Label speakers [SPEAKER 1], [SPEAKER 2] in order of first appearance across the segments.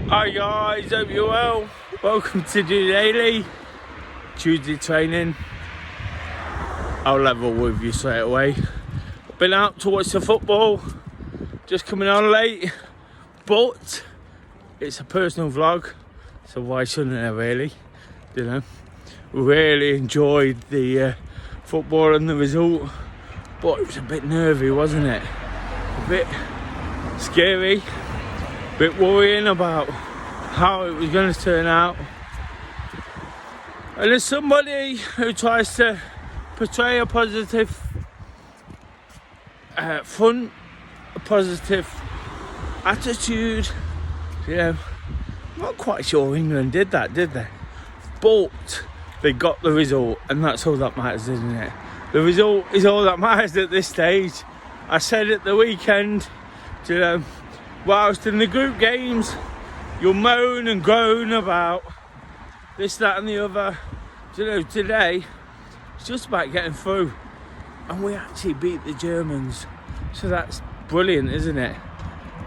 [SPEAKER 1] Hi guys, hope you're well. Welcome to DOdaily Tuesday training. I'll level with you straight away. Been out to watch the football, just coming on late, but it's a personal vlog, so why shouldn't I really? You know, really enjoyed the football and the result, but it was a bit nervy, wasn't it? A bit scary, a bit worrying about how it was going to turn out. And as somebody who tries to portray a positive front, a positive attitude, you know, I'm not quite sure England did that, did they? But they got the result, and that's all that matters, isn't it? The result is all that matters at this stage. I said at the weekend, you know, whilst in the group games you'll moan and groan about this, that and the other, you know, today it's just about getting through, and we actually beat the Germans, so that's brilliant, isn't it?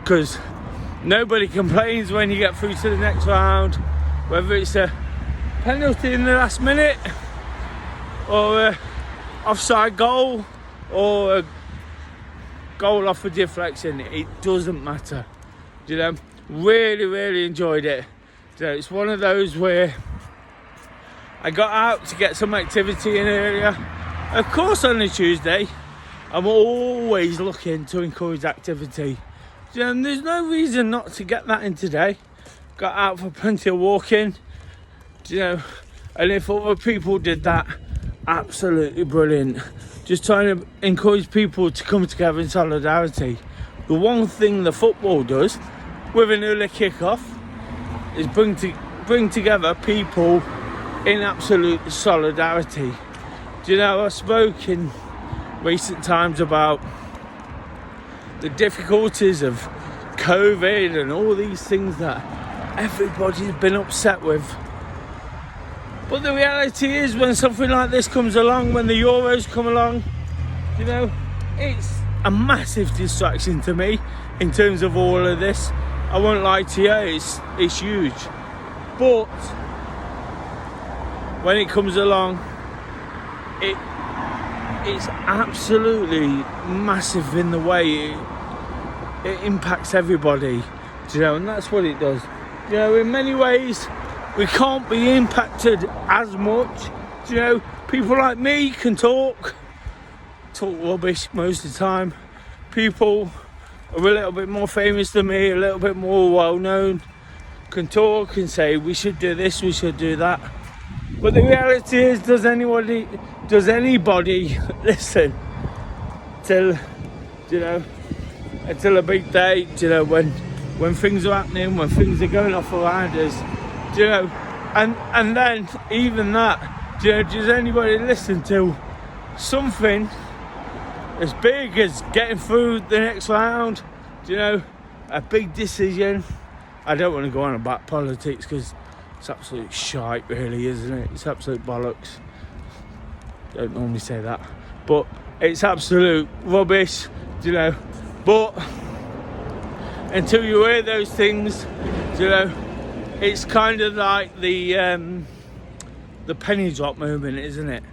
[SPEAKER 1] Because nobody complains when you get through to the next round, whether it's a penalty in the last minute or a offside goal or a goal off a deflection. It doesn't matter, you know. Really enjoyed it. You know, it's one of those where I got out to get some activity in earlier. Of course, on a Tuesday I'm always looking to encourage activity, you know, and there's no reason not to get that in today. Got out for plenty of walking, you know, and if other people did that, absolutely brilliant. Just trying to encourage people to come together in solidarity. The one thing the football does with an early kick-off is bring together people in absolute solidarity. Do you know, I spoke in recent times about the difficulties of COVID and all these things that everybody's been upset with. But the reality is, when something like this comes along, when the Euros come along, you know, it's a massive distraction to me in terms of all of this. I won't lie to you, it's huge. But when it comes along, it's absolutely massive in the way it impacts everybody, you know, and that's what it does. You know, in many ways we can't be impacted as much. You know, people like me can talk rubbish most of the time. People are a little bit more famous than me, a little bit more well known, can talk and say we should do this, we should do that. But the reality is, does anybody listen till, you know, until a big day, you know, when things are happening, when things are going off around us, you know, and then even that, you know, does anybody listen to something as big as getting through the next round? You know, a big decision. I don't want to go on about politics because it's absolute shite, really, isn't it? It's absolute bollocks. Don't normally say that, but it's absolute rubbish, you know. But until you hear those things, you know, it's kind of like the penny drop moment, isn't it?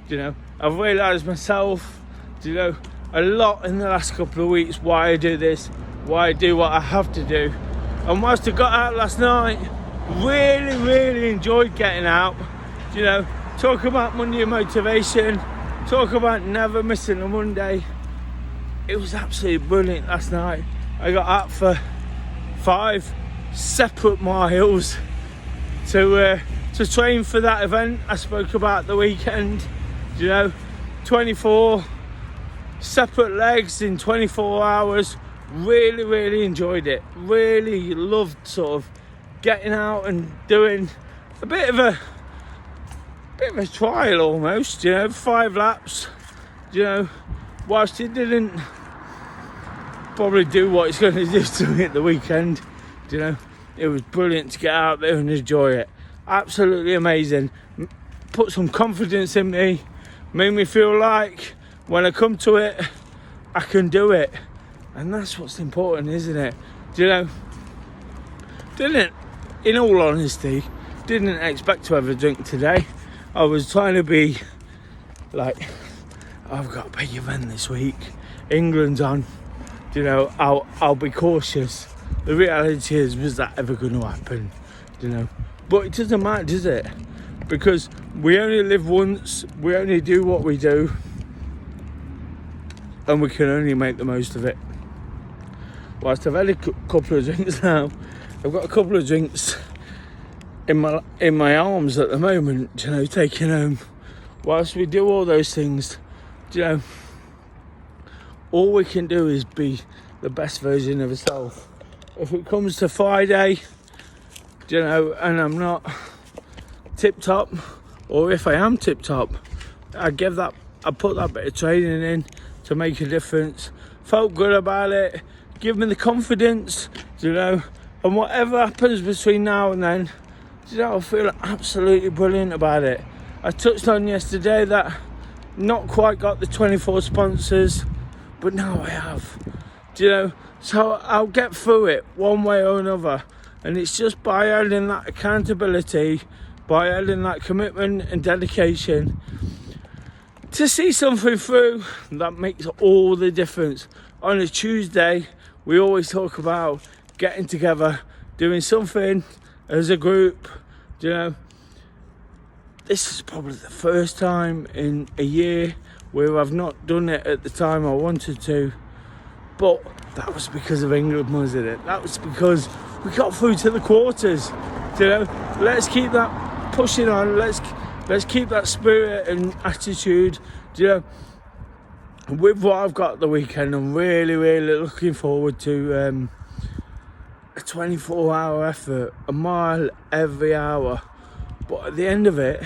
[SPEAKER 1] You know, I've realised myself, you know, a lot in the last couple of weeks why I do this, why I do what I have to do. And whilst I got out last night, really enjoyed getting out. You know, talk about Monday motivation, talk about never missing a Monday. It was absolutely brilliant last night. I got out for 5 separate miles to train for that event I spoke about the weekend. You know, 24 separate legs in 24 hours. Really enjoyed it. Really loved sort of getting out and doing a bit of a trial almost, you know, 5 laps, you know, whilst it didn't probably do what it's going to do to me at the weekend, you know, it was brilliant to get out there and enjoy it. Absolutely amazing. Put some confidence in me, made me feel like when I come to it, I can do it. And that's what's important, isn't it? You know, in all honesty, didn't expect to have a drink today. I was trying to be like, I've got to pay your rent this week. England's on. I'll be cautious. The reality is, was that ever going to happen? But it doesn't matter, does it? Because we only live once. We only do what we do, and we can only make the most of it. Whilst I've had a couple of drinks now, I've got a couple of drinks in my arms at the moment, taking home. Whilst we do all those things, all we can do is be the best version of ourselves. If it comes to Friday, and I'm not tip top, or if I am tip top, I put that bit of training in to make a difference. Felt good about it, give me the confidence, and whatever happens between now and then, I feel absolutely brilliant about it. I touched on yesterday that not quite got the 24 sponsors, but now I have, so I'll get through it one way or another. And it's just by adding that accountability, by adding that commitment and dedication to see something through, that makes all the difference. On a Tuesday, we always talk about getting together, doing something as a group. This is probably the first time in a year where I've not done it at the time I wanted to, but that was because of England, wasn't it? That was because we got through to the quarters. Let's keep that pushing on. Let's keep that spirit and attitude. With what I've got the weekend, I'm really, really looking forward to a 24-hour effort, a mile every hour. But at the end of it,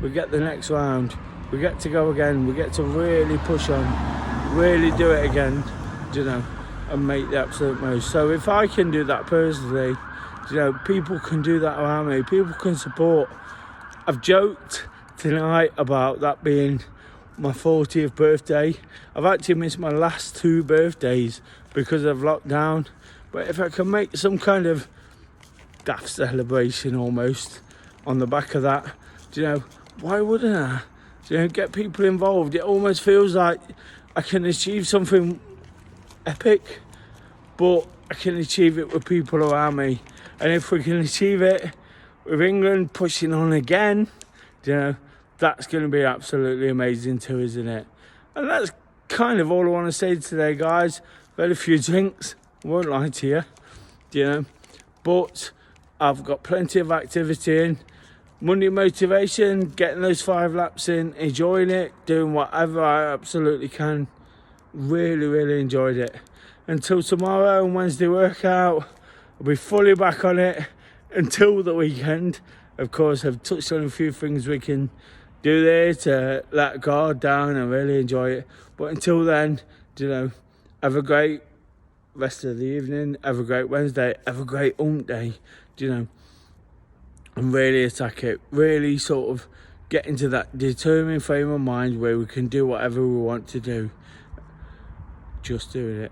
[SPEAKER 1] we get the next round. We get to go again. We get to really push on, really do it again, and make the absolute most. So if I can do that personally, people can do that around me. People can support. I've joked tonight about that being my 40th birthday. I've actually missed my last 2 birthdays because of lockdown. But if I can make some kind of daft celebration almost on the back of that, why wouldn't I? Get people involved. It almost feels like I can achieve something epic, but I can achieve it with people around me. And if we can achieve it with England pushing on again, that's going to be absolutely amazing too, isn't it? And that's kind of all I want to say today, guys. I've had a few drinks, I won't lie to you, but I've got plenty of activity in. Monday motivation, getting those 5 laps in, enjoying it, doing whatever I absolutely can. Really, really enjoyed it. Until tomorrow and Wednesday workout, I'll be fully back on it until the weekend. Of course, I've touched on a few things we can do there to let guard down and really enjoy it. But until then, have a great rest of the evening, have a great Wednesday, have a great day, and really attack it. Really sort of get into that determined frame of mind where we can do whatever we want to do. Just doing it.